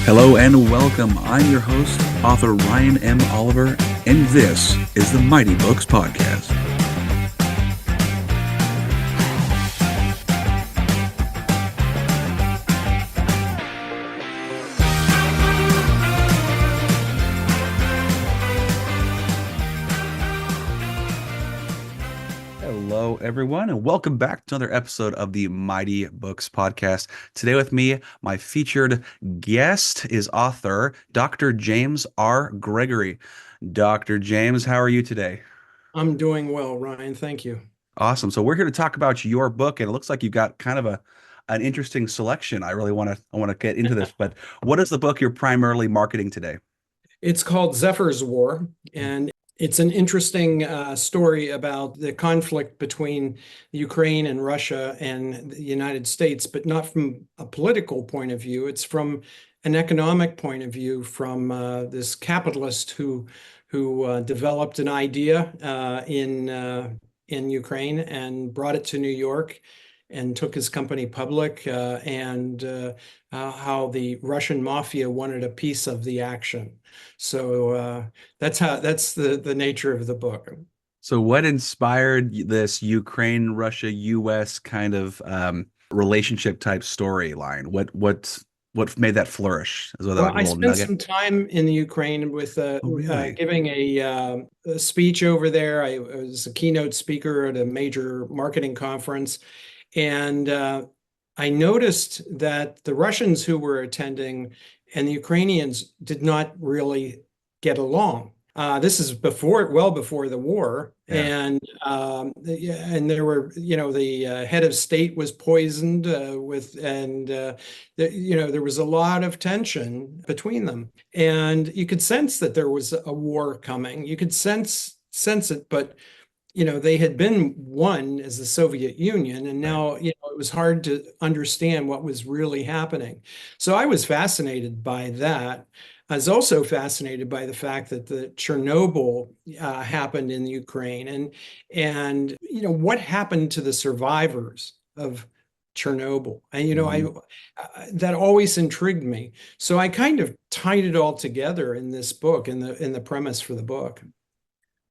Hello and welcome. I'm your host, author Ryan M. Oliver, and this is the Mighty Books Podcast. Hello, everyone, and welcome back to another episode of the Mighty Books Podcast. Today with me, my featured guest is author Dr. James R. Gregory. Dr. James, how are you today? I'm doing well, Ryan. Thank you. Awesome. So we're here to talk about your book, and it looks like you've got kind of an interesting selection. I want to get into this, but what is the book you're primarily marketing today? It's called Zephyr's War, and it's an interesting story about the conflict between Ukraine and Russia and the United States, but not from a political point of view. It's from an economic point of view, from this capitalist who developed an idea in Ukraine and brought it to New York and took his company public, and how the Russian mafia wanted a piece of the action. So that's the nature of the book. So what inspired this Ukraine, Russia, US kind of relationship type storyline? What made that flourish? Well, I spent some time in the Ukraine with really? giving a speech over there. I was a keynote speaker at a major marketing conference, and I noticed that the Russians who were attending and the Ukrainians did not really get along. This is well before the war, Yeah. and there were, the head of state was poisoned there was a lot of tension between them, and you could sense that there was a war coming. You could sense it, but they had been one as the Soviet Union, and now, it was hard to understand what was really happening. So I was fascinated by that. I was also fascinated by the fact that the Chernobyl happened in Ukraine, and what happened to the survivors of Chernobyl. And that always intrigued me. So I kind of tied it all together in this book, in the premise for the book.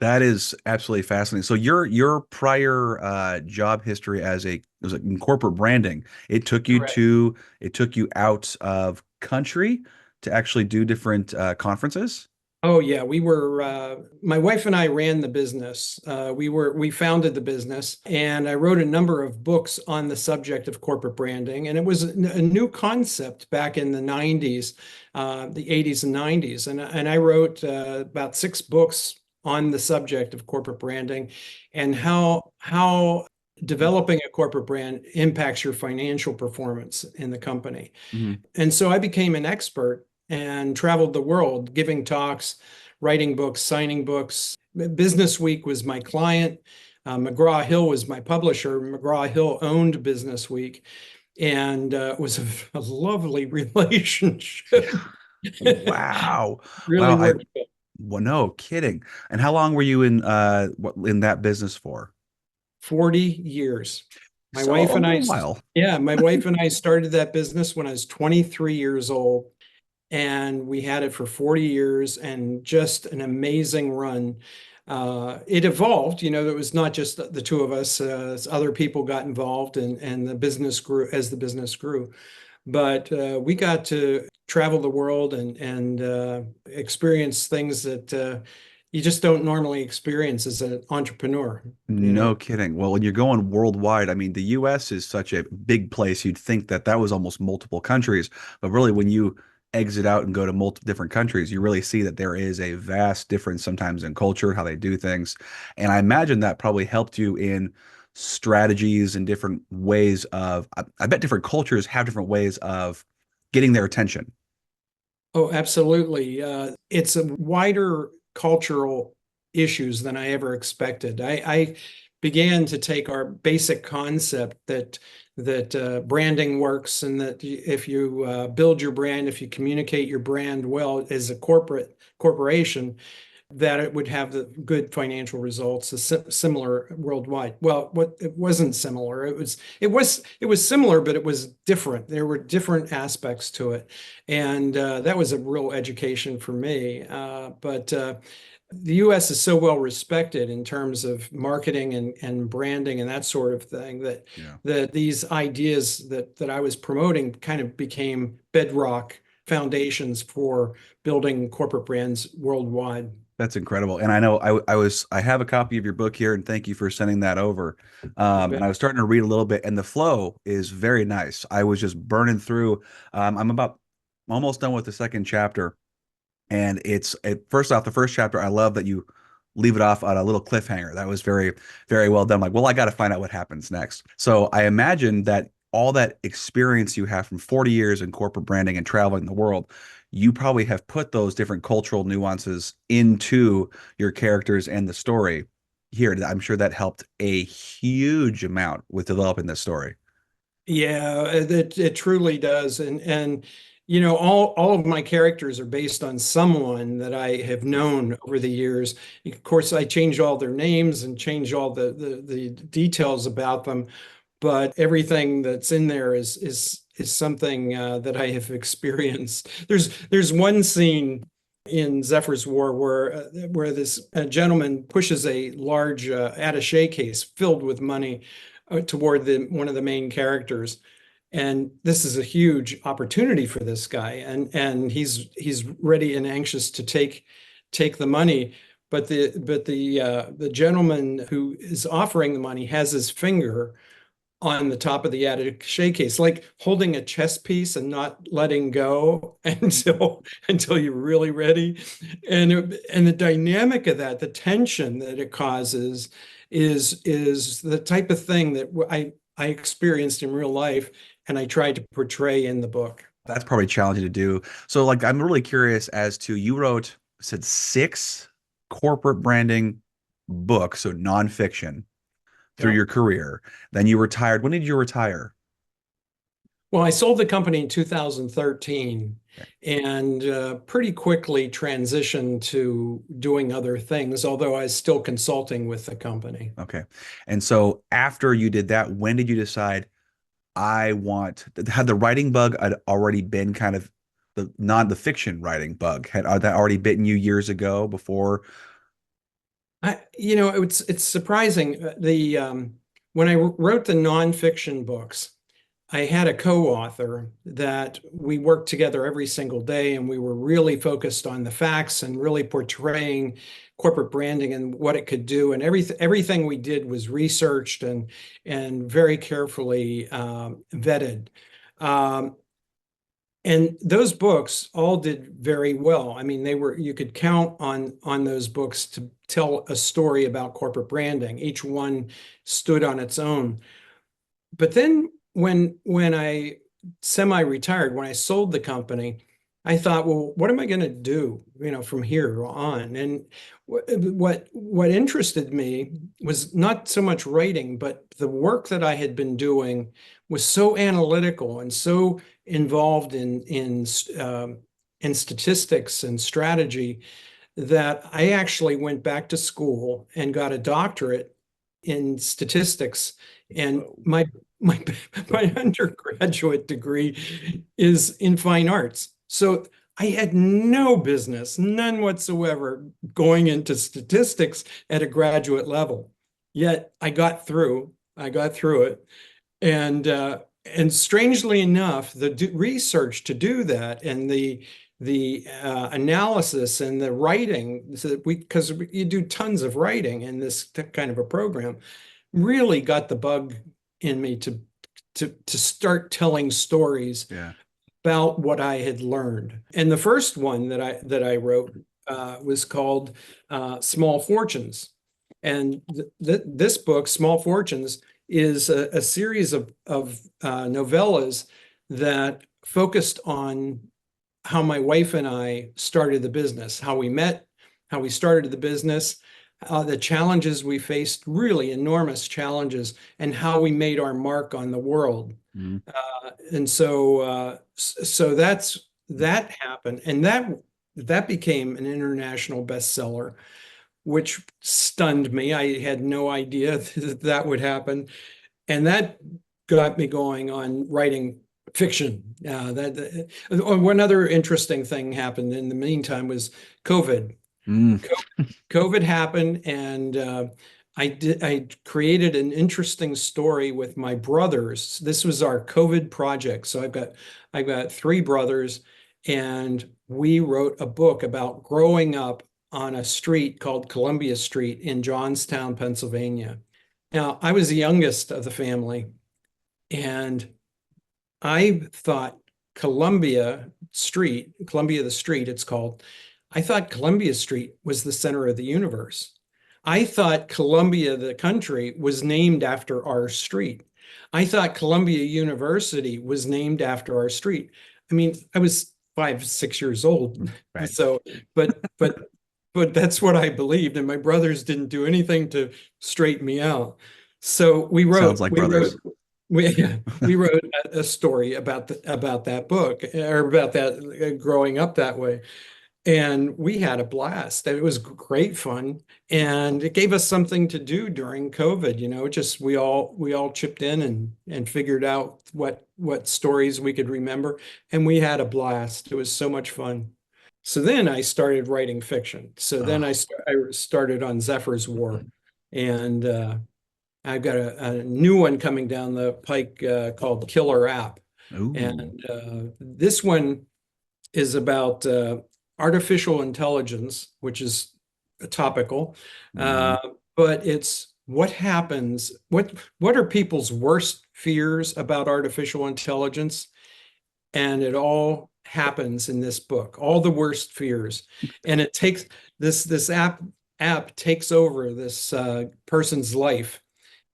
That is absolutely fascinating. So your prior job history was in corporate branding. Correct. It took you out of country to actually do different conferences. Oh yeah, my wife and I ran the business. We founded the business, and I wrote a number of books on the subject of corporate branding. And it was a new concept back in the 90s, the 80s and 90s. And I wrote about 6 books on the subject of corporate branding and how developing a corporate brand impacts your financial performance in the company. Mhm. And so I became an expert and traveled the world giving talks, writing books, signing books. Business Week was my client. McGraw-Hill was my publisher. McGraw-Hill owned Business Week, and it was a lovely relationship. Wow. Really Wow. worked. Well, no kidding. And how long were you in that business for? 40 years. My So wife a and I, little while. yeah, my wife and I started that business when I was 23 years old, and we had it for 40 years, and just an amazing run. It evolved, it was not just the two of us, other people got involved, and the business grew as the business grew. But we got to travel the world and experience things that you just don't normally experience as an entrepreneur. No kidding. Well, when you're going worldwide, I mean, the US is such a big place. You'd think that was almost multiple countries, but really when you exit out and go to multiple different countries, you really see that there is a vast difference sometimes in culture, how they do things. And I imagine that probably helped you in strategies and different ways I bet different cultures have different ways of getting their attention. Oh, absolutely. It's a wider cultural issues than I ever expected. I began to take our basic concept that branding works, and that if you build your brand, if you communicate your brand well as a corporation, that it would have the good financial results, similar worldwide. Well, what it wasn't similar. It was similar, but it was different. There were different aspects to it, and that was a real education for me. But the U.S. is so well respected in terms of marketing and branding and that sort of thing Yeah. that these ideas that I was promoting kind of became bedrock foundations for building corporate brands worldwide. That's incredible. And I know I have a copy of your book here, and thank you for sending that over. You And bet. I was starting to read a little bit, and the flow is very nice. I was just burning through. I'm about almost done with the second chapter, and first off, the first chapter, I love that you leave it off on a little cliffhanger. That was very, very well done. Like, well, I got to find out what happens next. So I imagine that all that experience you have from 40 years in corporate branding and traveling the world, you probably have put those different cultural nuances into your characters and the story here. I'm sure that helped a huge amount with developing this story. Yeah, it truly does. And you know, all of my characters are based on someone that I have known over the years. Of course, I change all their names and change all the details about them, but everything that's in there is something that I have experienced. There's one scene in Zephyr's War where this gentleman pushes a large attaché case filled with money toward one of the main characters. And this is a huge opportunity for this guy, and he's ready and anxious to take the money. But the gentleman who is offering the money has his finger on the top of the attaché case, like holding a chess piece and not letting go until you're really ready. And the dynamic of that, the tension that it causes, is the type of thing that I experienced in real life, and I tried to portray in the book. That's probably challenging to do. So, like, I'm really curious as to you wrote, said six corporate branding books, so nonfiction through Yeah. your career. Then you retired. When did you retire? Well, I sold the company in 2013 Okay. and pretty quickly transitioned to doing other things, although I was still consulting with the company. Okay. And so after you did that, when did you decide had the writing bug had already been kind of the fiction writing bug had that already bitten you years ago before? It's surprising. The When I wrote the nonfiction books, I had a co-author that we worked together every single day, and we were really focused on the facts and really portraying corporate branding and what it could do. And everything we did was researched and very carefully vetted. Um, and those books all did very well. I mean, you could count on those books to tell a story about corporate branding. Each one stood on its own. But then when I semi-retired, when I sold the company, I thought, well, what am I going to do, from here on? And what interested me was not so much writing, but the work that I had been doing was so analytical and so involved in statistics and strategy that I actually went back to school and got a doctorate in statistics. And Whoa. my my undergraduate degree is in fine arts. So I had no business, none whatsoever, going into statistics at a graduate level. Yet I got through. I got through it. And strangely enough, the research to do that and the analysis and the writing, so that because you do tons of writing in this kind of a program, really got the bug in me to start telling stories Yeah. about what I had learned. And the first one that I wrote was called Small Fortunes. And this book, Small Fortunes, is a series of novellas that focused on how my wife and I started the business, how we met, how we started the business, the challenges we faced, really enormous challenges, and how we made our mark on the world. Mhm. And so that happened, and that became an international bestseller, which stunned me. I had no idea that that would happen. And that got me going on writing fiction. One other interesting thing happened in the meantime was COVID. Mm. COVID happened, and I created an interesting story with my brothers. This was our COVID project. So I've got three brothers, and we wrote a book about growing up on a street called Columbia Street in Johnstown, Pennsylvania. Now, I was the youngest of the family, and I thought Columbia the street, it's called. I thought Columbia Street was the center of the universe. I thought Columbia, the country, was named after our street. I thought Columbia University was named after our street. I mean, I was 5, 6 years old. Right. So, but, but, but that's what I believed. And my brothers didn't do anything to straighten me out. So Sounds like brothers. we, we wrote a story about that book, or about that, growing up that way. And we had a blast. It was great fun, and it gave us something to do during COVID. Just we all chipped in and figured out what stories we could remember, and we had a blast. It was so much fun. So then I started writing fiction. So then Oh, I started on Zephyr's War, and I've got a new one coming down the pike, called Killer App. ooh. And this one is about artificial intelligence, which is topical, Mhm. uh, but it's what happens, what are people's worst fears about artificial intelligence? And it all happens in this book, all the worst fears. And it takes this app takes over this person's life.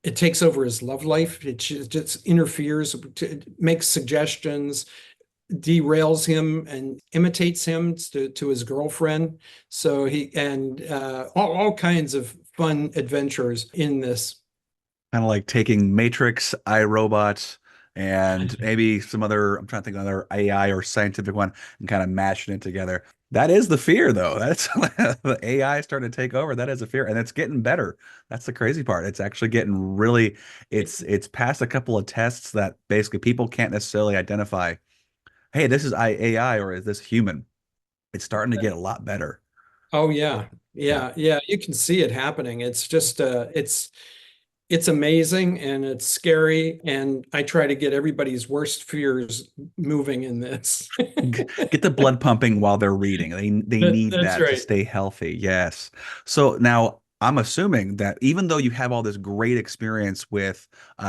It takes over his love life. It just interferes, makes suggestions, derails him, and imitates him to his girlfriend. So all kinds of fun adventures in this. Kind of like taking Matrix, iRobot, and maybe some other, I'm trying to think of another AI or scientific one, and kind of mashing it together. That is the fear, though. That's the AI starting to take over. That is a fear, and it's getting better. That's the crazy part. It's actually getting really, it's passed a couple of tests that basically people can't necessarily identify, hey, this is AI or is this human? It's starting to get a lot better. Oh yeah. Yeah. Yeah, you can see it happening. It's just it's amazing, and it's scary, and I try to get everybody's worst fears moving in this. Get the blood pumping while they're reading. They need That's that to right. stay healthy. Yes. So now I'm assuming that even though you have all this great experience with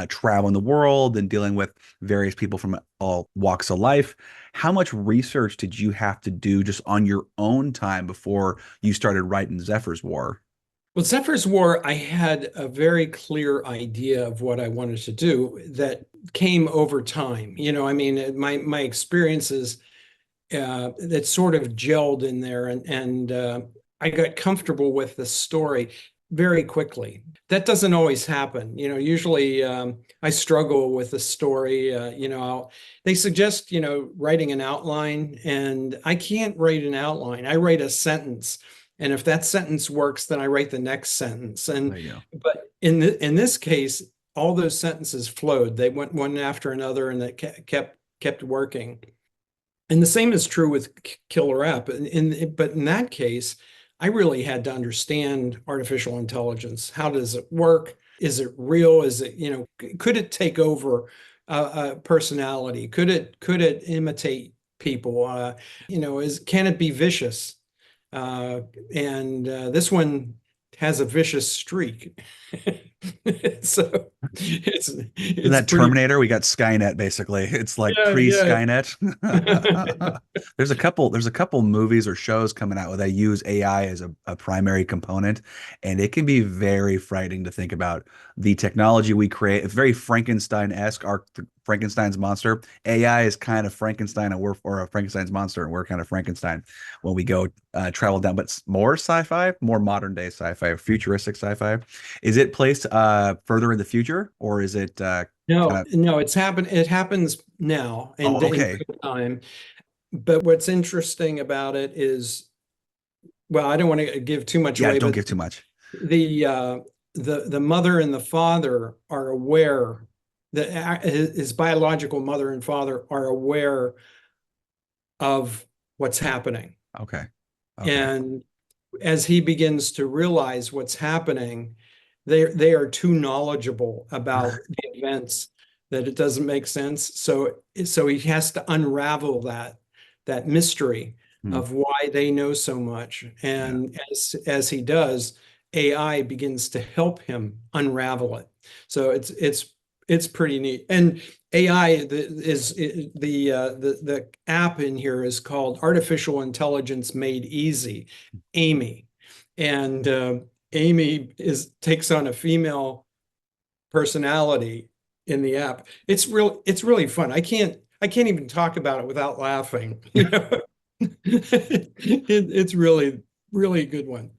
traveling the world and dealing with various people from all walks of life, how much research did you have to do just on your own time before you started writing Zephyr's War? Well, Zephyr's War, I had a very clear idea of what I wanted to do that came over time. I mean, my experiences, that sort of gelled in there, and I got comfortable with the story very quickly. That doesn't always happen. Usually, I struggle with the story. They suggest, writing an outline, and I can't write an outline. I write a sentence. And if that sentence works, then I write the next sentence. There And you go. but in this case, all those sentences flowed. They went one after another, and that kept working. And the same is true with Killer App. But in that case, I really had to understand artificial intelligence. How does it work? Is it real? Could it take over a personality? Could it imitate people? Can it be vicious? And This one has a vicious streak. So it's Isn't it's that pretty. Terminator? We got Skynet basically. It's like Yeah, yeah. pre-Skynet. There's a couple movies or shows coming out where they use AI as a primary component, and it can be very frightening to think about the technology we create. It's very Frankenstein-esque. Our Frankenstein's monster. AI is kind of Frankenstein, and we're or a Frankenstein's monster, and we're kind of Frankenstein when we go travel down. But more sci-fi, more modern day sci-fi, futuristic sci-fi. Is it placed further in the future, or is it kind No, of? no, it happens now Oh, in okay. real time. but what's interesting about it is, well, I don't want to give too much Yeah, away, don't but give too much. the the mother and the father are aware that his biological mother and father are aware of what's happening. Okay. Okay. And as he begins to realize what's happening, they are too knowledgeable about the events that it doesn't make sense. So he has to unravel that mystery Hmm. of why they know so much. Yeah. And as he does, AI begins to help him unravel it. So it's pretty neat. And AI is the app in here is called Artificial Intelligence Made Easy, Amy, and Amy is takes on a female personality in the app. It's really fun. I can't even talk about it without laughing. It's really a good one.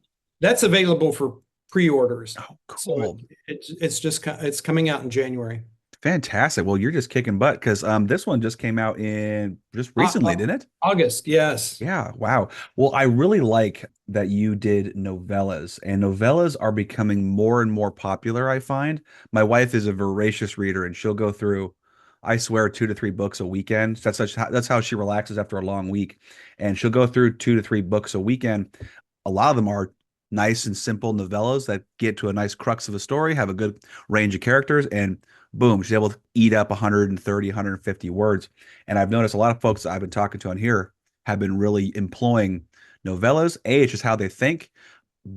That's available for pre-orders. Oh, So cool. it's coming out in January. Fantastic. Well, you're just kicking butt because this one just came out in just Uh, recently, uh, didn't it? August, yes. Yeah, wow. Well, I really like that you did novellas, and novellas are becoming more and more popular, I find. My wife is a voracious reader, and she'll go through, I swear, 2 to 3 books a weekend. That's how she relaxes after a long week. And she'll go through 2 to 3 books a weekend. A lot of them are nice and simple novellas that get to a nice crux of a story, have a good range of characters, and boom, she's able to eat up 130, 150 words. And I've noticed a lot of folks that I've been talking to on here have been really employing novellas. A, it's just how they think.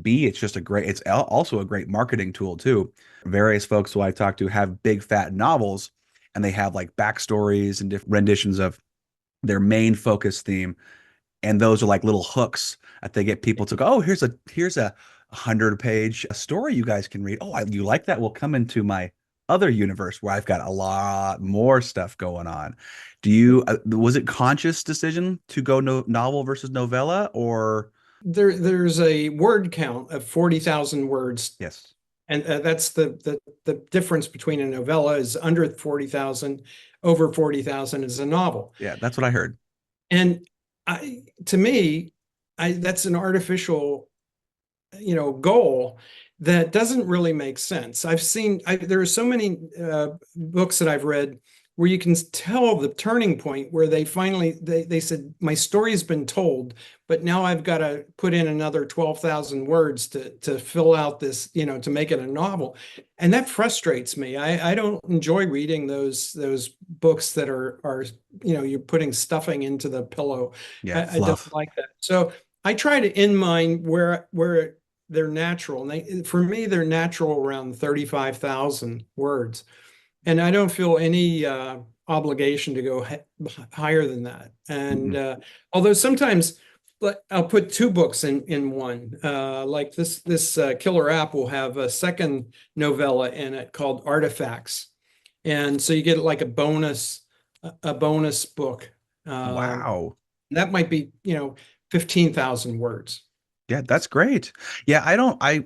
B, it's just it's also a great marketing tool too. Various folks who I talk to have big fat novels and they have like backstories and different renditions of their main focus theme. And those are like little hooks that they get people to go, oh, here's a 100-page story you guys can read. Oh, you like that? Well, come into my other universe where I've got a lot more stuff going on. Was it conscious decision to go novel versus novella or There's a word count of 40,000 words, yes? and that's the difference between a novella is under 40,000, over 40,000 is a novel. Yeah, that's what I heard. And to me, that's an artificial, goal that doesn't really make sense. There are so many books that I've read where you can tell the turning point where they said, my story's been told, but now I've got to put in another 12,000 words to fill out this, to make it a novel. And that frustrates me. I don't enjoy reading those books that are, you're putting stuffing into the pillow. Yeah, I don't fluff. like that. So I try to in mind where they're natural. And for me, they're natural around 35,000 words. And I don't feel any obligation to go higher than that. And Mhm. although sometimes I'll put two books in one, like this killer app will have a second novella in it called Artifacts. And so you get like a bonus book. Um, Wow. that might be, 15,000 words. Yeah, that's great. Yeah,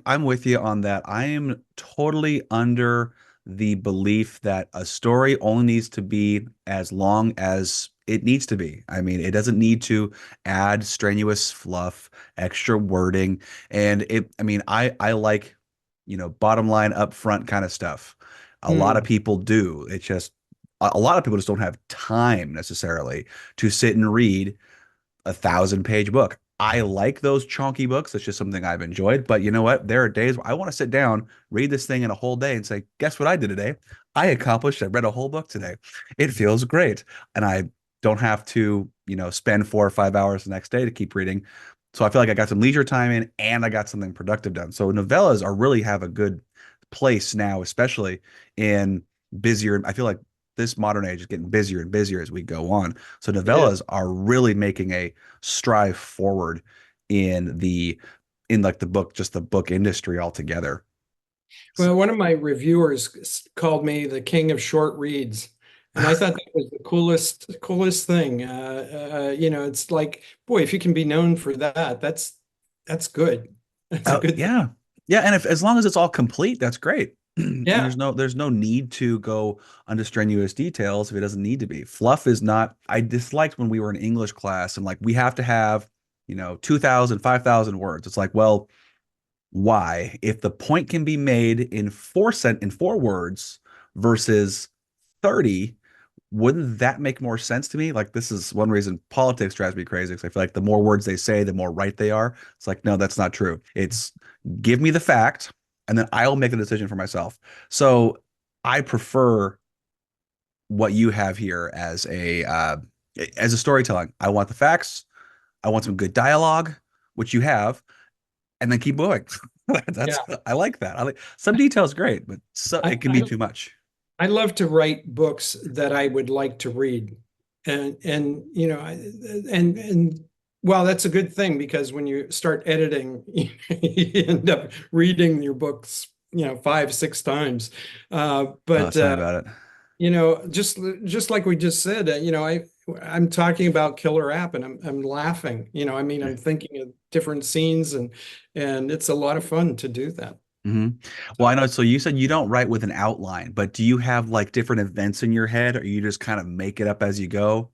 I'm with you on that. I am totally under the belief that a story only needs to be as long as it needs to be. I mean, it doesn't need to add strenuous fluff, extra wording, and I mean, I like, bottom line up front kind of stuff. A lot of Hmm. people do. It's just a lot of people just don't have time necessarily to sit and read 1,000-page book. I like those chunky books. It's just something I've enjoyed. But you know what? There are days where I want to sit down, read this thing in a whole day, and say, guess what I did today? I read a whole book today. It feels great. And I don't have to, spend 4 or 5 hours the next day to keep reading. So I feel like I got some leisure time in and I got something productive done. So novellas are really have a good place now, especially in busier. I feel like this modern age is getting busier and busier as we go on. So Yeah. novellas are really making a strive forward in like the book, just the book industry altogether. Well, one of my reviewers called me the king of short reads, and I thought that was the coolest thing. It's like, boy, if you can be known for that, that's good. That's a Oh good thing. yeah. Yeah, and if as long as it's all complete, that's great. And Yeah. there's no need to go under strenuous details if it doesn't need to be. Fluff is not, I disliked when we were in English class and like we have to have, 2,000, 5,000 words. It's like, well, why? If the point can be made in in 4 words versus 30, wouldn't that make more sense to me? Like, this is one reason politics drives me crazy because I feel like the more words they say, the more right they are. It's like, no, that's not true. It's give me the fact, and then I'll make the decision for myself. So I prefer what you have here as a storytelling. I want the facts. I want some good dialogue, which you have, and then keep moving. Yeah. That's I like that. I like some details great, but I, it can be I too much. I love to write books that I would like to read. And well, that's a good thing because when you start editing, you end up reading your books, 5, 6 times. Oh, But tell me about it. just like we just said, I'm talking about Killer App and I'm laughing. I mean, Yeah. I'm thinking of different scenes and it's a lot of fun to do that. hmm Well, I So know. So you said you don't write with an outline, but do you have like different events in your head, or you just kind of make it up as you go?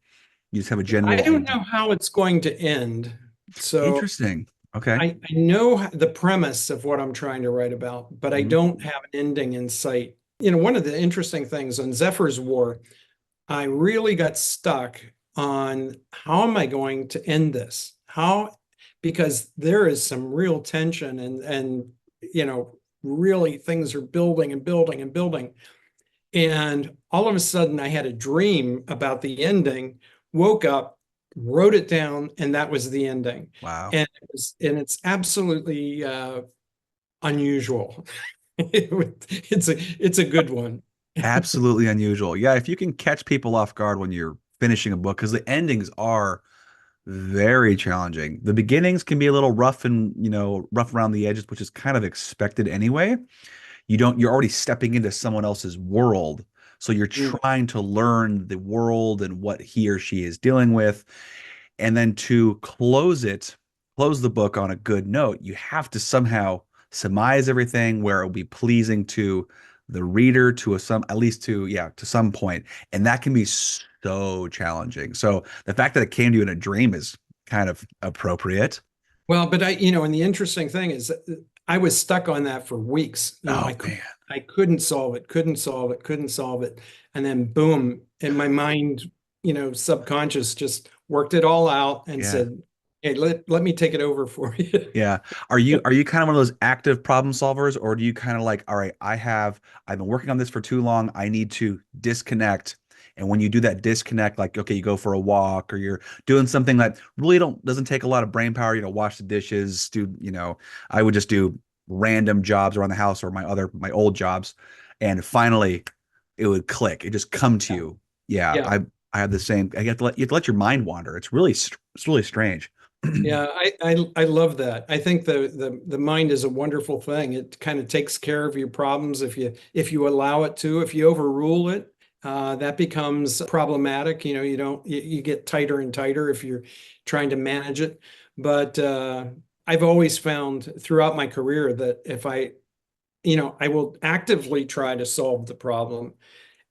You just have a I general don't idea. know how it's going to end. So Interesting. Okay. I know the premise of what I'm trying to write about, but I hmm don't have an ending in sight. One of the interesting things on Zephyr's War, I really got stuck on how am I going to end this? Because there is some real tension really things are building and building and building. And all of a sudden I had a dream about the ending, woke up, wrote it down, and that was the ending. Wow. And it's absolutely unusual. It's a good one. Absolutely unusual. Yeah, if you can catch people off guard when you're finishing a book, because the endings are very challenging. The beginnings can be a little rough and, rough around the edges, which is kind of expected anyway. You're already stepping into someone else's world. So you're Mm. trying to learn the world and what he or she is dealing with. And then to close the book on a good note, you have to somehow surmise everything where it will be pleasing to the reader to at least to some point. And that can be so challenging. So the fact that it came to you in a dream is kind of appropriate. Well, but and the interesting thing is that I was stuck on that for weeks. Oh man. I couldn't solve it, couldn't solve it, couldn't solve it. And then boom, and my mind, subconscious just worked it all out and Yeah. said, "Hey, let me take it over for you." Yeah. Are you kind of one of those active problem solvers, or do you kind of like, all right, I've been working on this for too long. I need to disconnect. And when you do that disconnect, like okay, you go for a walk or you're doing something that really don't doesn't take a lot of brain power, wash the dishes, I would just do random jobs around the house or my old jobs. And finally it would click. It just come to Yeah. you. Yeah, Yeah. I have the same. You have to let your mind wander. It's really strange. Yeah, I love that. I think the mind is a wonderful thing. It kind of takes care of your problems if you allow it to. If you overrule it, that becomes problematic. You get tighter and tighter if you're trying to manage it. But I've always found throughout my career that if I will actively try to solve the problem.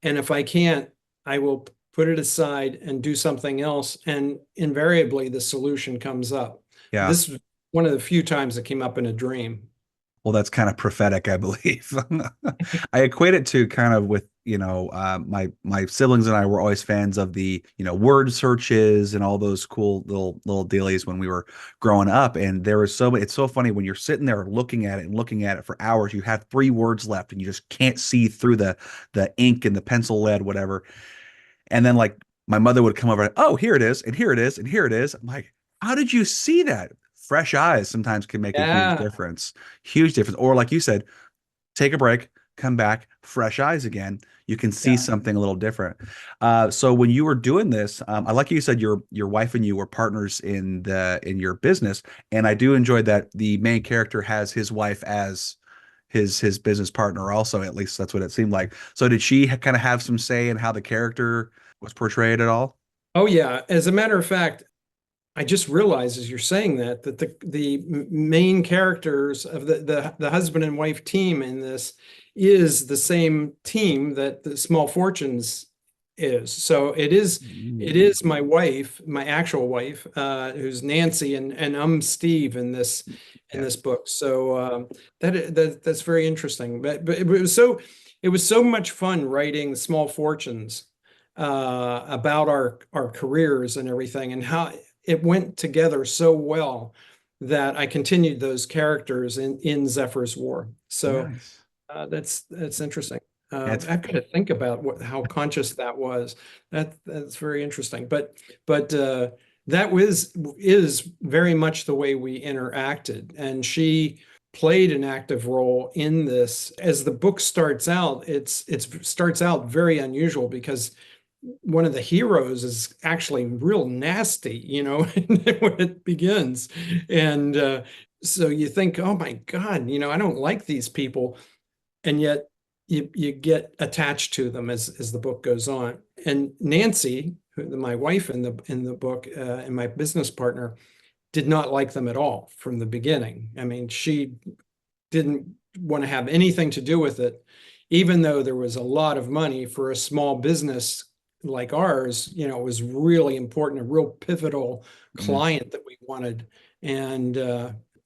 And if I can't, I will put it aside and do something else. And invariably, the solution comes up. Yeah. This was one of the few times it came up in a dream. Well, that's kind of prophetic, I believe. I equate it to kind of with, my siblings and I were always fans of the, word searches and all those cool little dealies when we were growing up. And there was it's so funny when you're sitting there looking at it and looking at it for hours, you have 3 words left and you just can't see through the ink and the pencil lead, whatever. And then like my mother would come over and, oh, here it is, and here it is, and here it is. I'm like, how did you see that? Fresh eyes sometimes can make a huge Yeah, difference. Huge difference. Or like you said, take a break, come back, fresh eyes again. You can see yeah. something a little different. So when you were doing this, I like you said your wife and you were partners in your business, and I do enjoy that the main character has his wife as his business partner also. At least that's what it seemed like. So did she kind of have some say in how the character was portrayed at all? Oh, yeah. As a matter of fact, I just realized as you're saying that the main characters of the husband and wife team in this is the same team that the Small Fortunes is. So it Mm. is my wife, my actual wife, who's Nancy, and I'm Steve in Yeah. this book. So that's very interesting. But it was so much fun writing Small Fortunes about our careers and everything, and how it went together so well that I continued those characters in Zephyr's War. So Nice. that's interesting. Yeah, it's I've got to think about how conscious that was. That's very interesting. But that was is very much the way we interacted, and she played an active role in this. As the book starts out, it starts out very unusual because one of the heroes is actually real nasty, when it begins. And so you think, oh my God, I don't like these people. And yet you get attached to them as the book goes on. And Nancy, my wife in the book, and my business partner, did not like them at all from the beginning. I mean, she didn't want to have anything to do with it, even though there was a lot of money for a small business like ours. It was really important, a real pivotal mm. client that we wanted. And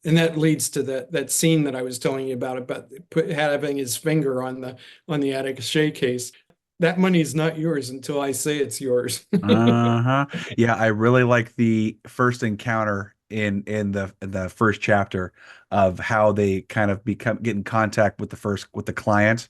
and that leads to that scene that I was telling you about having his finger on the attaché case. That money is not yours until I say it's yours. Uh-huh. Yeah, I really like the first encounter in the first chapter of how they kind of get in contact with the client.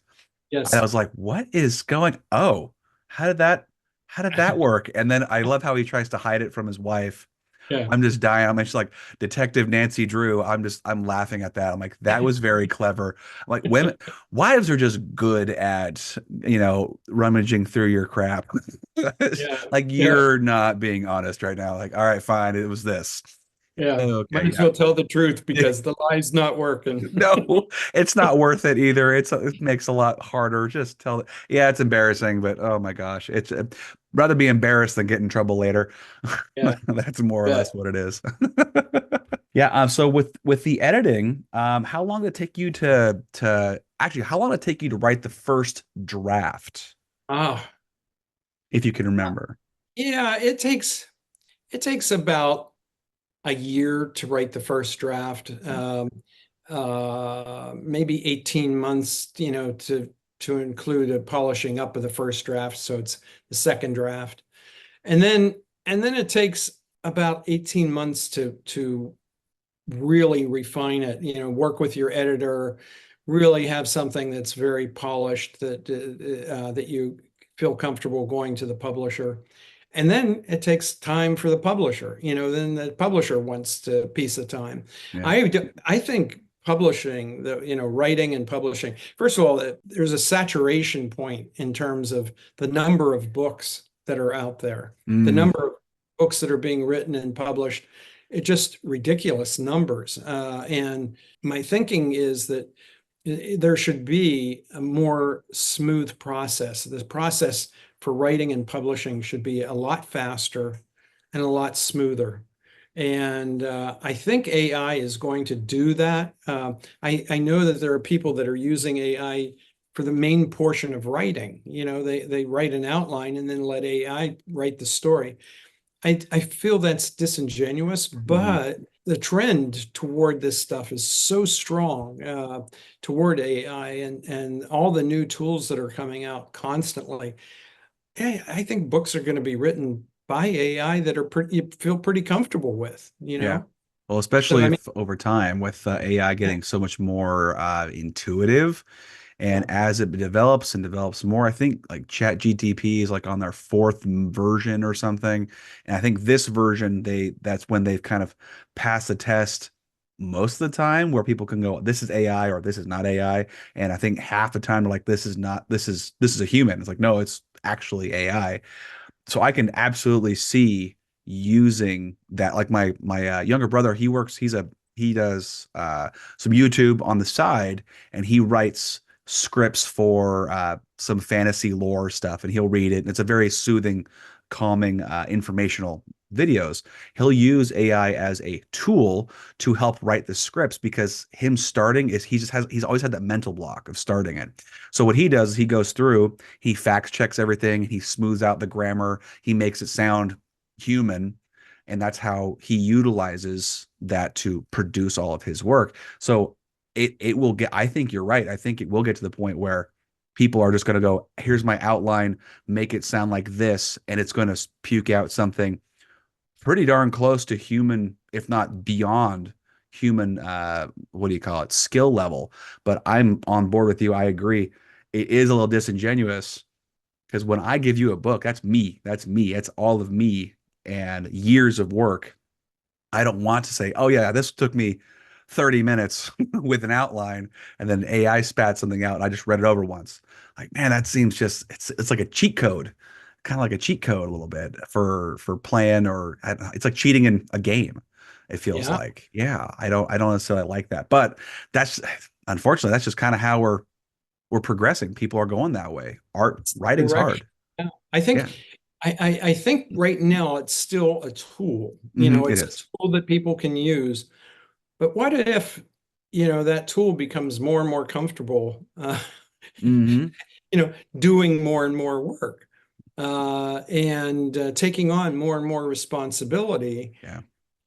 And I Yes. was like, what is going? Oh, how did that work? And then I love how he tries to hide it from his wife. Yeah. I'm just dying. I'm just like Detective Nancy Drew. I'm laughing at that. I'm like, that was very clever. I'm like, women, wives are just good at, rummaging through your crap. Yeah. Like Yeah. you're not being honest right now. Like, all right, fine. It was this. Yeah. Might Okay, as yeah. well tell the truth because the lie's not working. No, it's not worth it either. It makes a lot harder. Just tell it. Yeah, it's embarrassing, but oh my gosh, it's rather be embarrassed than get in trouble later. Yeah. That's more or less Bet. what it is. Yeah. So with the editing, how long did it take you to actually? How long did it take you to write the first draft, Ah, if you can remember? yeah, it takes about a year to write the first draft. Maybe 18 months, to include a polishing up of the first draft. So it's the second draft. And then it takes about 18 months to really refine it, work with your editor, really have something that's very polished that you feel comfortable going to the publisher. And then it takes time for the publisher, then the publisher wants a piece of time. Yeah. I think publishing, writing and publishing, first of all, there's a saturation point in terms of the number of books that are out there, the Mm, number of books that are being written and published. It's just ridiculous numbers. And my thinking is that there should be a more smooth process. The process for writing and publishing should be a lot faster and a lot smoother. And I think AI is going to do that. I know that there are people that are using AI for the main portion of writing. They write an outline and then let AI write the story. I feel that's disingenuous, mhm. but the trend toward this stuff is so strong, toward AI and all the new tools that are coming out constantly. I think books are going to be written by AI that are you feel pretty comfortable with, Yeah. Well, So especially I mean, if over time with AI yeah, getting so much more intuitive. And yeah, as it develops and develops more, I think like Chat GTP is like on their fourth version or something. And I think this version, that's when they've kind of passed the test most of the time where people can go, this is AI or this is not AI. And I think half the time they're like, this is not, this is a human. It's like, no, it's actually AI. So I can absolutely see using that. Like my younger brother, he does some YouTube on the side, and he writes scripts for some fantasy lore stuff, and he'll read it. And it's a very soothing calming, informational videos. He'll use AI as a tool to help write the scripts because him starting is he's always had that mental block of starting it. So what he does is he goes through, he fact checks everything, he smooths out the grammar, he makes it sound human, and that's how he utilizes that to produce all of his work. So it will get, I think you're right. I think it will get to the point where people are just going to go, here's my outline, make it sound like this, and it's going to puke out something pretty darn close to human, if not beyond human, what do you call it, skill level. But I'm on board with you. I agree. It is a little disingenuous because when I give you a book, that's me. That's me. It's all of me and years of work. I don't want to say, oh, yeah, this took me 30 minutes with an outline and then AI spat something out. And I just read it over once. Like, man, that seems just it's like a cheat code, kind of like a cheat code a little bit for playing or it's like cheating in a game. It feels Yeah, like, yeah, I don't necessarily like that, but that's unfortunately that's just kind of how we're progressing. People are going that way. Art it's the writing's direction. hard. Yeah. I think Yeah. I think right now it's still a tool. It It's a is. tool that people can use. But what if, that tool becomes more and more comfortable, Hmm. doing more and more work, and taking on more and more responsibility, Yeah.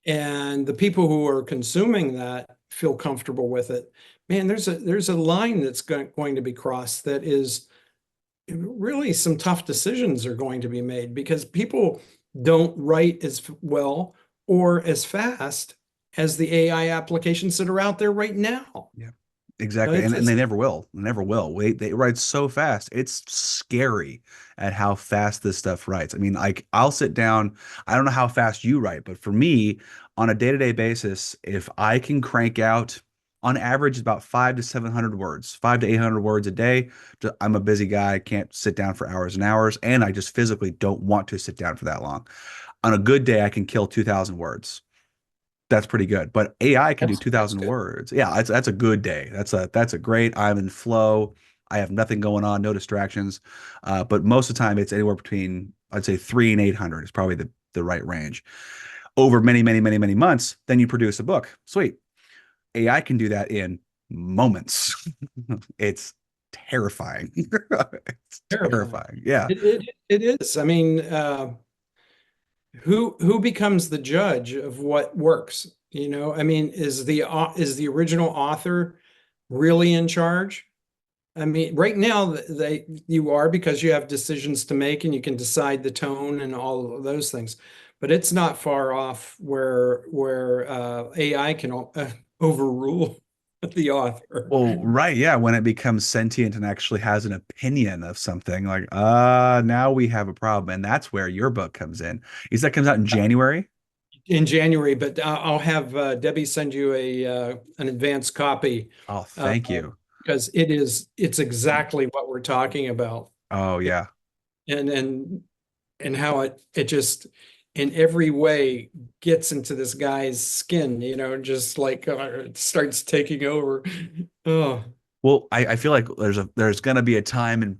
and the people who are consuming that feel comfortable with it. Man, there's a line that's going to be crossed that is really some tough decisions are going to be made because people don't write as well or as fast as the AI applications that are out there right now. Yeah, exactly. And It's they never will. They never will. They write so fast. It's scary at how fast this stuff writes. I mean, like I'll sit down, I don't know how fast you write, but for me, on a day-to-day basis, if I can crank out on average about 5 to 700 words, 5 to 800 words a day, I'm a busy guy. I can't sit down for hours and hours, and I just physically don't want to sit down for that long. On a good day, I can kill 2,000 words. That's pretty good. But AI can do that's 2,000 good. words. Yeah, that's a good day. That's a great. I'm in flow. I have nothing going on, no distractions. But most of the time, it's anywhere between I'd say 3 and 800 is probably the right range. Over many, many, many, many months, then you produce a book. Sweet. AI can do that in moments. It's terrifying. It's Terrifying. terrifying. Yeah. It is. I mean, who becomes the judge of what works? I mean, is the original author really in charge? I mean, right now you are because you have decisions to make and you can decide the tone and all of those things. But it's not far off where AI can overrule the author. Well, right, yeah, when it becomes sentient and actually has an opinion of something, like, now we have a problem, and that's where your book comes in. Is that comes out in January? In January, but I'll have Debbie send you an advanced copy Oh, uh, thank you. because it's exactly what we're talking about, Oh, yeah. and and how it just in every way gets into this guy's skin, just like it starts taking over. Oh, Well, I feel like there's going to be a time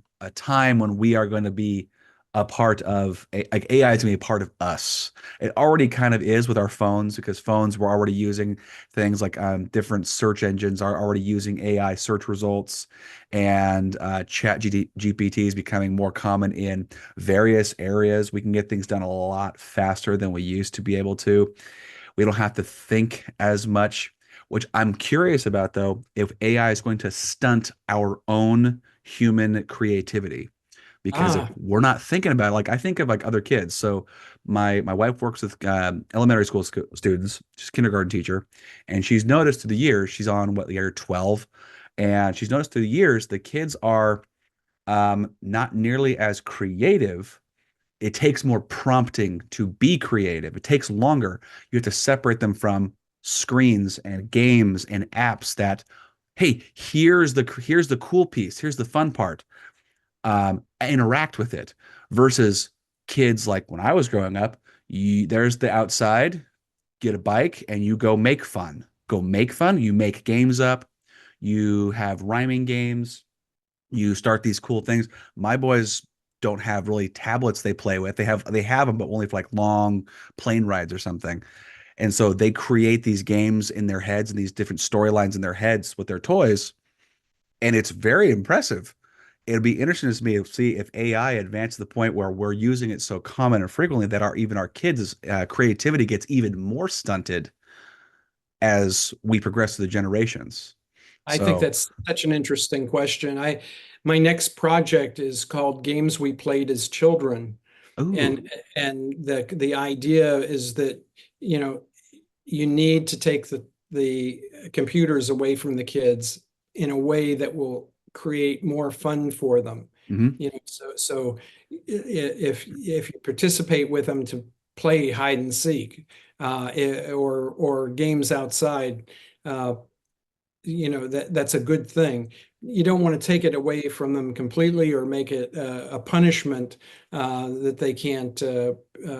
when we are going to be a part of like AI is going to be a part of us. It already kind of is with our phones because phones were already using things like different search engines are already using AI search results, and GPT is becoming more common in various areas. We can get things done a lot faster than we used to be able to. We don't have to think as much, which I'm curious about though, if AI is going to stunt our own human creativity. Because if ah, we're not thinking about it, like I think of like other kids. So my wife works with elementary school students, she's a kindergarten teacher, and she's noticed through the years, she's on what, year 12, and she's noticed through the years the kids are not nearly as creative. It takes more prompting to be creative. It takes longer. You have to separate them from screens and games and apps that, hey, here's the cool piece. Here's the fun part. Interact with it versus kids like when I was growing up, there's the outside, get a bike and you go make fun. Go make fun. You make games up. You have rhyming games, you start these cool things. My boys don't have really tablets they play with. They have them, but only for like long plane rides or something. And so they create these games in their heads and these different storylines in their heads with their toys, and it's very impressive. It'll be interesting to me to see if AI advances to the point where we're using it so common and frequently that our kids' creativity gets even more stunted as we progress through the generations. I think So, that's such an interesting question. My next project is called Games We Played as Children. ooh, And the idea is that, you know, you need to take the computers away from the kids in a way that will create more fun for them. hmm, So if you participate with them to play hide and seek, or games outside, uh, that's a good thing. You don't want to take it away from them completely or make it a punishment that they can't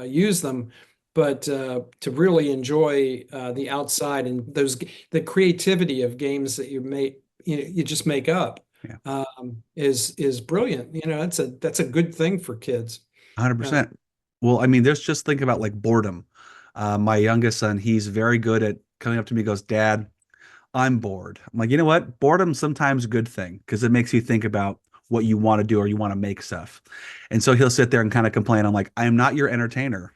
use them, but to really enjoy the outside and the creativity of games that you just make up, yeah, is brilliant. That's a good thing for kids. Uh, 100%. Well, I mean, there's just think about like boredom. My youngest son, he's very good at coming up to me, and goes, Dad, I'm bored. I'm like, you know what? Boredom's sometimes a good thing because it makes you think about what you want to do or you want to make stuff. And so he'll sit there and kind of complain. I'm like, I am not your entertainer.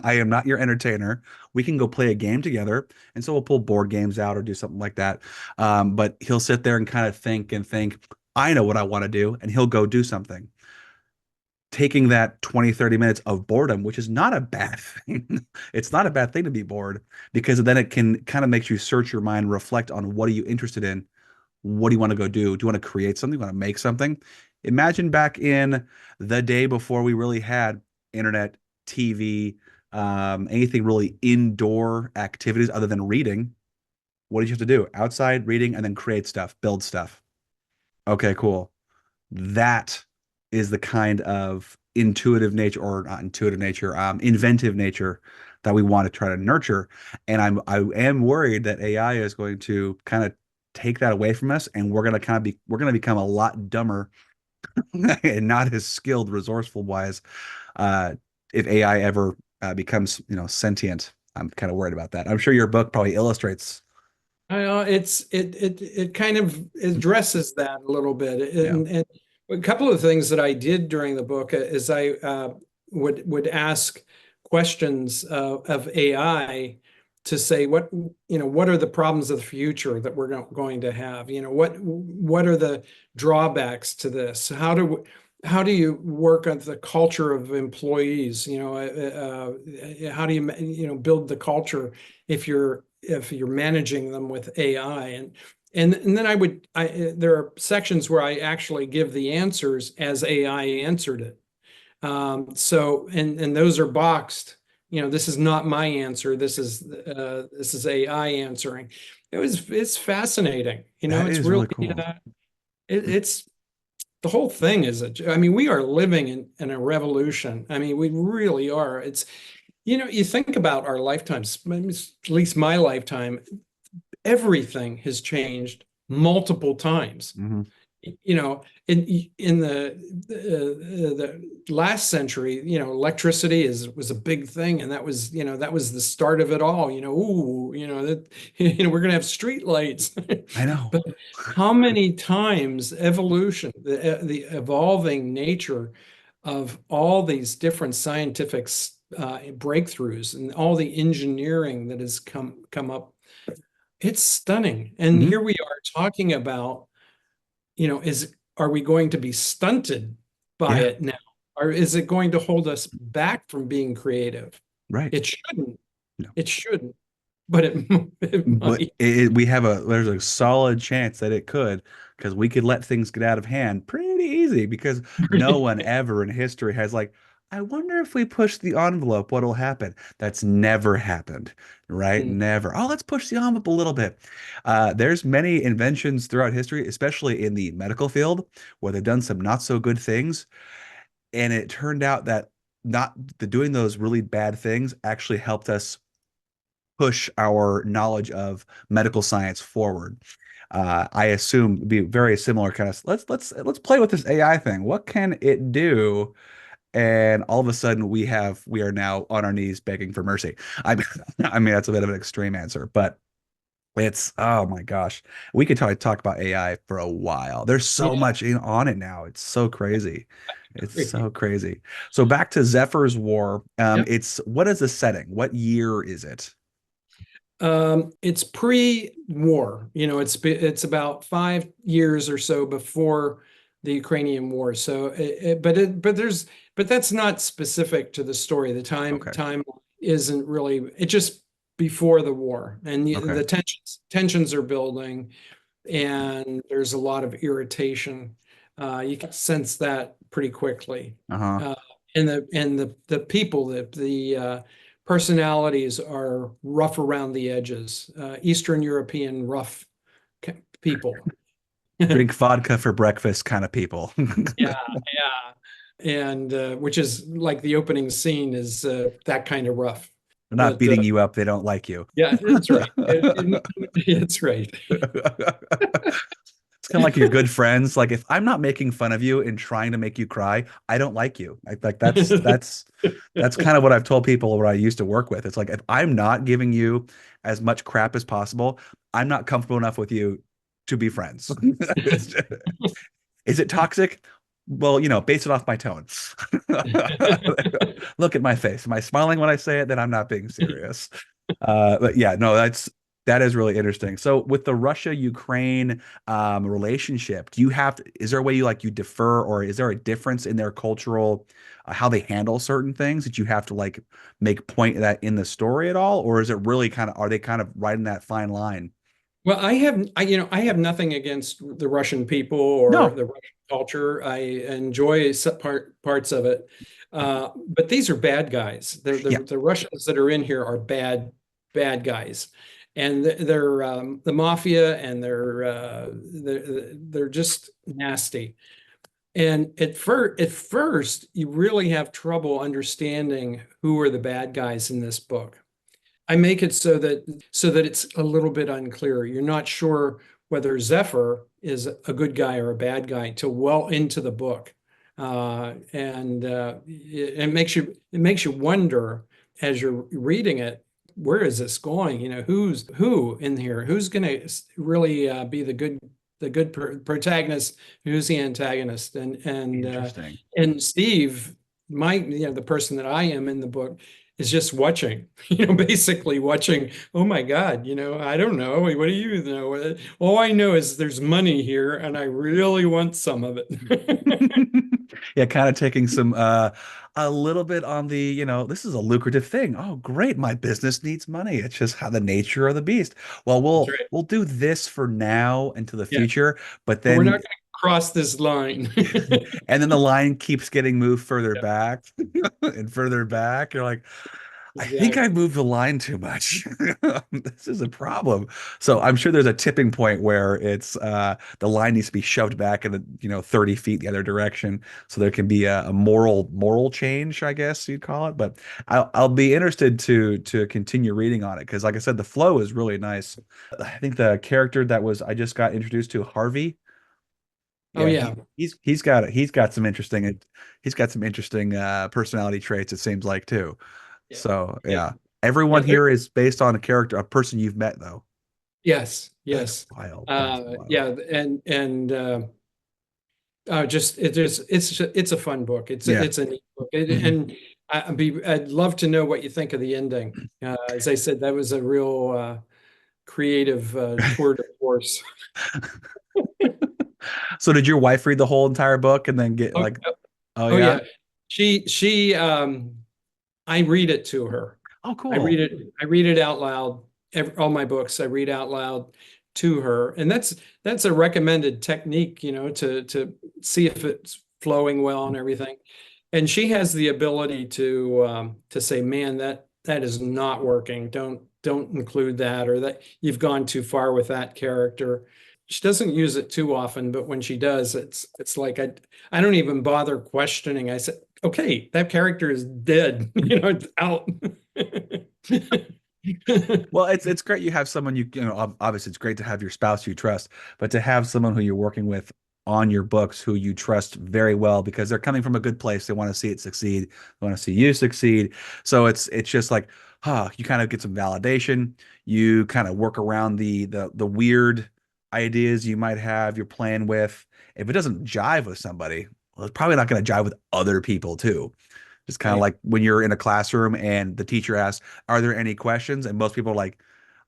I am not your entertainer. We can go play a game together. And so we'll pull board games out or do something like that. But he'll sit there and kind of think and think, I know what I want to do. And he'll go do something, taking that 20, 30 minutes of boredom, which is not a bad thing. It's not a bad thing to be bored because then it can kind of makes you search your mind, reflect on what are you interested in? What do you want to go do? Do you want to create something? Do you want to make something? Imagine back in the day before we really had internet, TV, anything really indoor activities other than reading. What did you have to do? Outside reading and then create stuff, build stuff. Okay, cool. That is the kind of intuitive nature, or not intuitive nature, inventive nature that we want to try to nurture. And I am worried that AI is going to kind of take that away from us, and we're going to become a lot dumber and not as skilled, resourceful wise, uh, if AI ever becomes, sentient. I'm kind of worried about that. I'm sure your book probably illustrates. it kind of addresses that a little bit, Yeah. and a couple of things that I did during the book is I would ask questions of AI to say what are the problems of the future that we're going to have? What are the drawbacks to this? How do you work on the culture of employees? How do you build the culture if you're managing them with AI? And then there are sections where I actually give the answers as AI answered it. And those are boxed. This is not my answer. This is AI answering. It's fascinating. That It's is really really cool. it's the whole thing is I mean, we are living in a revolution. I mean, we really are. You think about our lifetimes, at least my lifetime, everything has changed multiple times. Hmm. In the last century, electricity was a big thing, and that was the start of it all. That we're going to have street lights. I know. But how many times evolution, the evolving nature of all these different scientific breakthroughs and all the engineering that has come up, it's stunning. And Hmm. here we are talking about, are we going to be stunted by Yeah. it now? Or is it going to hold us back from being creative? Right. It shouldn't. No. It shouldn't, but it But might. we have there's a solid chance that it could, because we could let things get out of hand pretty easy, because no one ever in history has like, I wonder if we push the envelope, what'll happen? That's never happened, right? Never. Oh, let's push the envelope a little bit. There's many inventions throughout history, especially in the medical field, where they've done some not so good things. And it turned out that not doing those really bad things actually helped us push our knowledge of medical science forward. I assume it'd be very similar kind of let's play with this AI thing. What can it do? And all of a sudden we are now on our knees begging for mercy. I mean, I mean that's a bit of an extreme answer, but it's oh my gosh, we could talk about AI for a while. There's so Yeah, much on it now. It's so crazy. It's agree. so crazy. So back to Zephyr's War. Yep. It's what is the setting? What year is it? It's pre-war. It's about 5 years or so before the Ukrainian war. So, but that's not specific to the story. The Okay. time isn't really. It's just before the war, and Okay. the tensions are building, and there's a lot of irritation. You can sense that pretty quickly. Uh-huh. Uh, and the people, the personalities are rough around the edges, Eastern European rough people. Drink vodka for breakfast kind of people. Yeah, yeah. And which is like the opening scene is that kind of rough. They're not But beating you up. They don't like you. yeah, that's right. It's right. It's kind of like your good friends. Like if I'm not making fun of you and trying to make you cry, I don't like you. Like that's kind of what I've told people what I used to work with. It's like if I'm not giving you as much crap as possible, I'm not comfortable enough with you to be friends. Is it toxic? Well, base it off my tone. Look at my face. Am I smiling when I say it? Then I'm not being serious. But yeah, no, that is really interesting. So with the Russia-Ukraine relationship, is there a way you defer, or is there a difference in their cultural how they handle certain things that you have to like make point of that in the story at all? Or is it really are they kind of riding that fine line? Well, I have nothing against the Russian people or No. the Russian culture. I enjoy parts of it, but these are bad guys. Yeah, The Russians that are in here are bad guys, and they're the mafia, and they're just nasty. And at first, you really have trouble understanding who are the bad guys in this book. I make it so that it's a little bit unclear. You're not sure whether Zephyr is a good guy or a bad guy till well into the book, and it makes you wonder as you're reading it, where is this going? Who's who in here? Who's going to really be the good protagonist? Who's the antagonist? interesting. And Steve, the person that I am in the book is just watching, basically watching. Oh my God, I don't know. What do you know? All I know is there's money here and I really want some of it. Yeah, kind of taking some a little bit on the, this is a lucrative thing. Oh, great, my business needs money. It's just how the nature of the beast. Well, That's we'll right. we'll do this for now into the Yeah. future, but But we're not then going to cross this line. and then the line keeps getting moved further Yeah, back and further back. You're like, I think I exactly. moved the line too much. This is a problem. So I'm sure there's a tipping point where it's the line needs to be shoved back in 30 feet the other direction. So there can be a moral change, I guess you'd call it. But I'll be interested to continue reading on it because like I said, the flow is really nice. I think the character that was I just got introduced to, Harvey. Oh Yeah, yeah. he's got some interesting personality traits, it seems like too. Yeah. So Yeah. yeah, everyone Yeah. here is based on a person you've met, though. Yes. That's Yes. wild. That's wild. Yeah. And just it's a fun book. Yeah. It's a neat book. Mhm. And I'd love to know what you think of the ending. As I said, that was a real creative tour de force. So did your wife read the whole entire book and then get Oh, like, oh oh yeah? yeah. She I read it to her. Oh, cool. I read it out loud. All my books I read out loud to her. And that's a recommended technique, to see if it's flowing well and everything. And she has the ability to say, man, that is not working. Don't include that, or that you've gone too far with that character. She doesn't use it too often, but when she does, it's like I don't even bother questioning. I said, okay, that character is dead. It's out. Well, it's great you have someone you know obviously it's great to have your spouse you trust, but to have someone who you're working with on your books who you trust very well because they're coming from a good place. They want to see it succeed. They want to see you succeed. So it's just like, you kind of get some validation. You kind of work around the weird ideas you might have you're playing with. If it doesn't jive with somebody, well, it's probably not going to jive with other people too. Just kind of Right. like when you're in a classroom and the teacher asks, "Are there any questions?" And most people are like,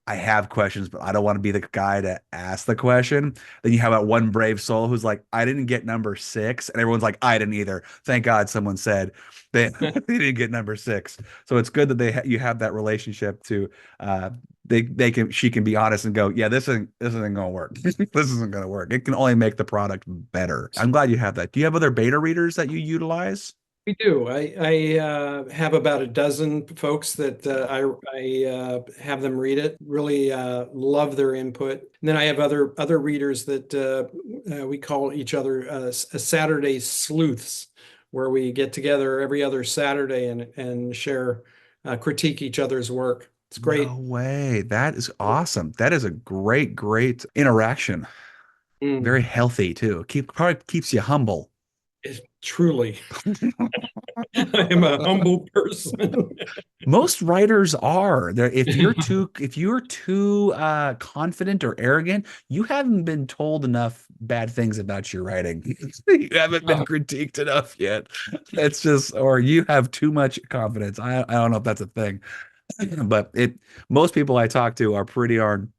"I have questions, but I don't want to be the guy to ask the question." Then you have that one brave soul who's like, "I didn't get number six," and everyone's like, "I didn't either." Thank God someone said they they didn't get number six. So it's good that you have that relationship to uh they can she can be honest and go, "Yeah, this isn't gonna work. This isn't gonna work. It can only make the product better." I'm glad you have that. Do you have other beta readers that you utilize? We do. I have about a dozen folks that I have them read it. Really love their input. And then I have other readers that we call each other Saturday sleuths, where we get together every other Saturday and share critique each other's work. It's No great. way. That is awesome. That is a great interaction. Mm, Very healthy too. Probably keeps you humble. truly, I am a humble person. Most writers are there. If you're too confident or arrogant, you haven't been told enough bad things about your writing. You haven't been critiqued enough yet. It's just, or you have too much confidence. I don't know if that's a thing, but most people I talk to are pretty darn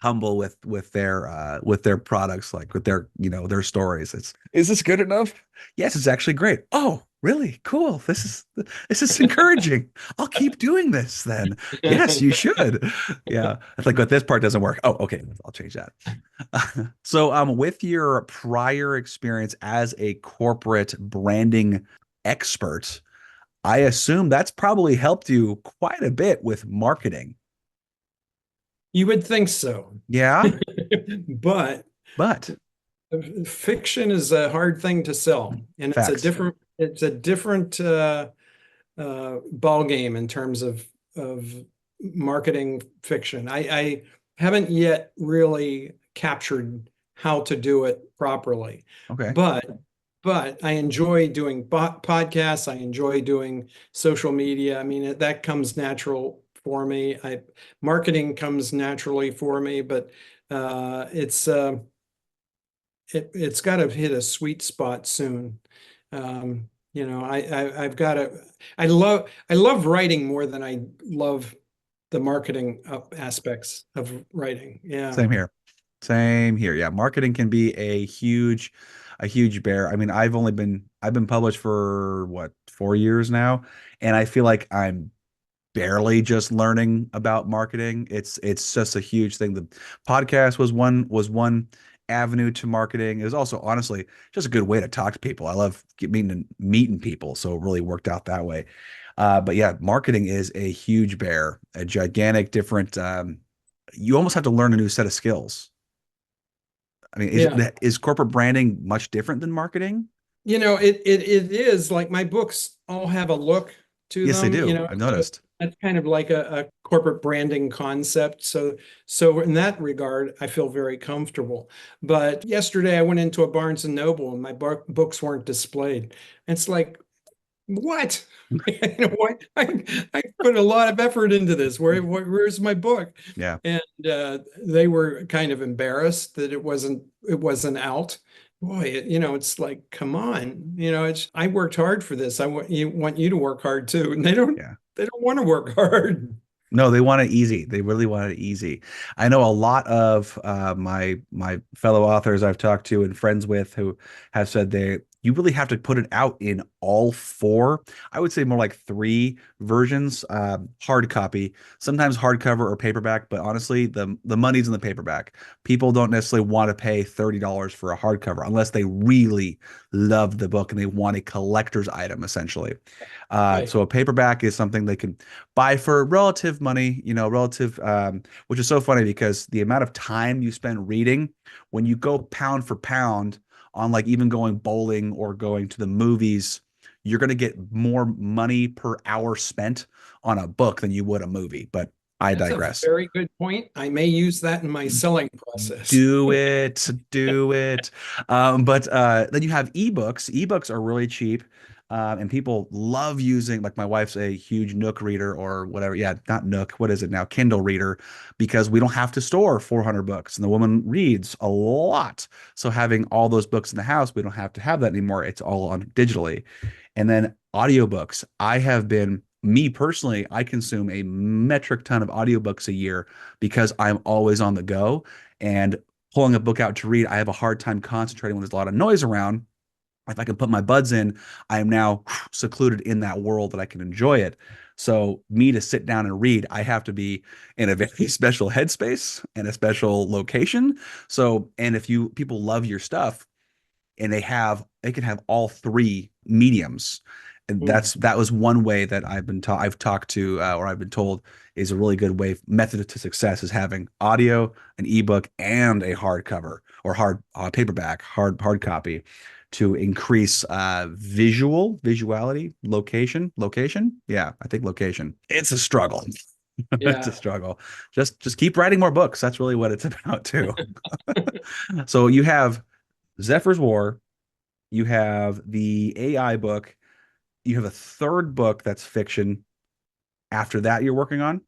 humble with their products, like with their their stories. It's, is this good enough? Yes, it's actually great. Oh, really? Cool. This is encouraging. I'll keep doing this then. Yes, you should. Yeah. It's like, but this part doesn't work. Oh, okay. I'll change that. So with your prior experience as a corporate branding expert, I assume that's probably helped you quite a bit with marketing. You would think so. Yeah, But but fiction is a hard thing to sell, and facts. it's a different ball game in terms of marketing fiction. I haven't yet really captured how to do it properly, Okay. but I enjoy doing podcasts. I enjoy doing social media. I mean, that comes natural for me. I Marketing comes naturally for me, but it's it's got to hit a sweet spot soon. I've got to. I love writing more than I love the marketing aspects of writing. Yeah, Same here. Same here. Yeah, marketing can be a huge bear. I mean, I've been published for what, 4 years now, and I feel like I'm barely just learning about marketing. It's just a huge thing. The podcast was one avenue to marketing. It was also honestly just a good way to talk to people. I love meeting people, so it really worked out that way. But yeah, marketing is a huge bear, a gigantic different. You almost have to learn a new set of skills. I mean, yeah. is corporate branding much different than marketing? It is like my books all have a look to Yes, they them, do. I've so noticed. that's kind of like a corporate branding concept. So in that regard, I feel very comfortable. But yesterday I went into a Barnes and Noble and my books weren't displayed. It's like, what? What? I put a lot of effort into this. Where's my book? Yeah. And they were kind of embarrassed that it wasn't out. Boy, it's like, come on, it's I worked hard for this. I want you to work hard too, and Yeah. they don't want to work hard. No, they want it easy. They really want it easy. I know a lot of my fellow authors I've talked to and friends with who have said they you really have to put it out in all four. I would say more like three versions. Hard copy, sometimes hardcover or paperback, but honestly, the money's in the paperback. People don't necessarily want to pay $30 for a hardcover unless they really love the book and they want a collector's item, essentially. Right. So a paperback is something they can buy for relative money, relative, which is so funny because the amount of time you spend reading, when you go pound for pound on like even going bowling or going to the movies, you're going to get more money per hour spent on a book than you would a movie. But I That's a digress. very good point. I may use that in my selling process. Do it, do it. But then you have ebooks. Ebooks are really cheap, and people love using. Like my wife's a huge Nook reader or whatever. Yeah, not Nook. What is it now? Kindle reader, because we don't have to store 400 books, and the woman reads a lot. So having all those books in the house, we don't have to have that anymore. It's all on digitally. And then audiobooks. I have been, me personally, I consume a metric ton of audiobooks a year because I'm always on the go and pulling a book out to read. I have a hard time concentrating when there's a lot of noise around. If I can put my buds in, I am now secluded in that world that I can enjoy it. So, me to sit down and read, I have to be in a very special headspace and a special location. So, and if you people love your stuff, and they can have all three mediums. And Hmm. that was one way that I've talked to or I've been told is a really good way method to success is having audio, an ebook, and a hardcover or hard paperback, hard copy to increase visuality, location. Yeah, I think location. It's a struggle. It's a Yeah. struggle. Just keep writing more books. That's really what it's about too. So you have Zephyr's War, you have the AI book, you have a third book that's fiction. After that, you're working on?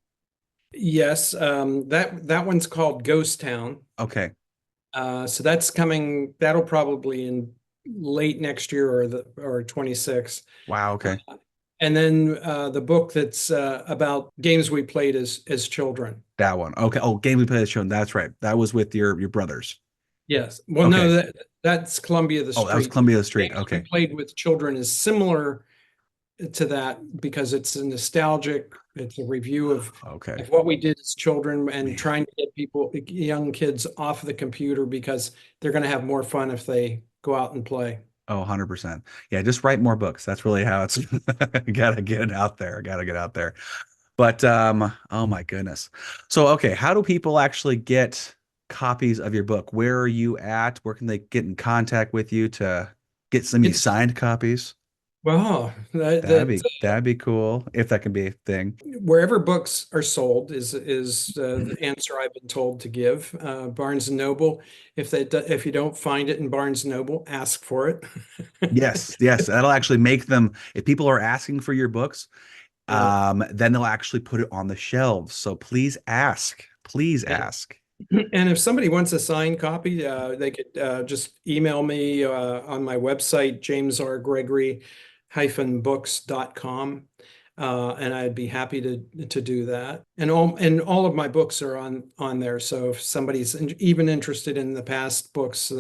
Yes, that one's called Ghost Town. Okay. So that's coming, that'll probably in late next year or 26. Wow. Uh, Okay. and then the book that's about games we played as children. That one. Okay. Oh, Game We Play has shown. That's right. That was with your brothers. Yes. Well, no, Okay. that's Columbia the Oh, that was Street. Columbia the Street. Games we Okay. played with children is similar to that because it's a nostalgic, it's a review Okay. of what we did as children and Man. trying to get young kids off the computer because they're going to have more fun if they go out and play. Oh, 100%. Yeah, just write more books. That's really how it's gotta get it out there. Gotta get out there. But oh my goodness. So okay, how do people actually get copies of your book? Where are you at? Where can they get in contact with you to get some of these It's signed copies? well, That'd be cool if that can be a thing. wherever books are sold is the answer I've been told to give. Barnes and Noble. If you don't find it in Barnes and Noble, ask for it. Yes, yes, that'll actually make them, if people are asking for your books, Yeah. then they'll actually put it on the shelves. So please ask. Please And ask. and if somebody wants a signed copy, they could just email me on my website, jamesrgregory-books.com. And I'd be happy to do that. And all of my books are on there. So if somebody's even interested in the past books,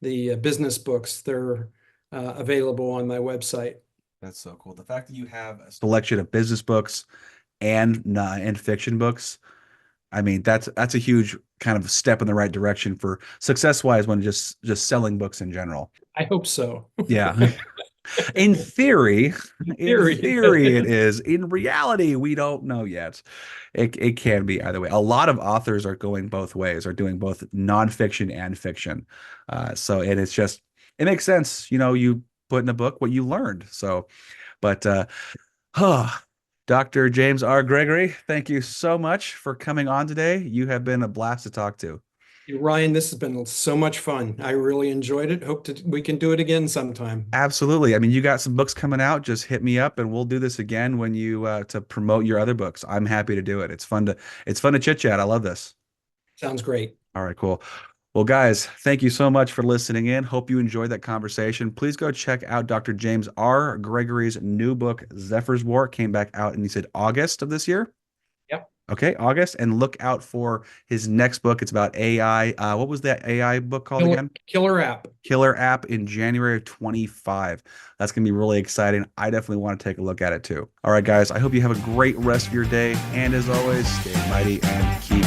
the business books, they're available on my website. That's so cool. The fact that you have a selection of business books and fiction books, I mean, that's a huge kind of step in the right direction for success wise when just selling books in general. I hope so. Yeah. In theory, in Theory. theory it is. In reality, we don't know yet. It can be either way. A lot of authors are going both ways, are doing both nonfiction and fiction. And it's just it makes sense. You put in a book what you learned. So, but oh, Dr. James R. Gregory, thank you so much for coming on today. You have been a blast to talk to. Ryan, this has been so much fun. I really enjoyed it. We can do it again sometime. Absolutely. I mean, you got some books coming out. Just hit me up and we'll do this again when you to promote your other books. I'm happy to do it. It's fun to chit chat. I love this. Sounds great. All right, cool. Well, guys, thank you so much for listening in. Hope you enjoyed that conversation. Please go check out Dr. James R. Gregory's new book, Zephyr's War. It came back out and he said August of this year. Yep. Okay, August. And look out for his next book. It's about AI. What was that AI book called Killer, again? killer app. Killer App in January of 25. That's going to be really exciting. I definitely want to take a look at it too. All right, guys, I hope you have a great rest of your day. And as always, stay mighty and keep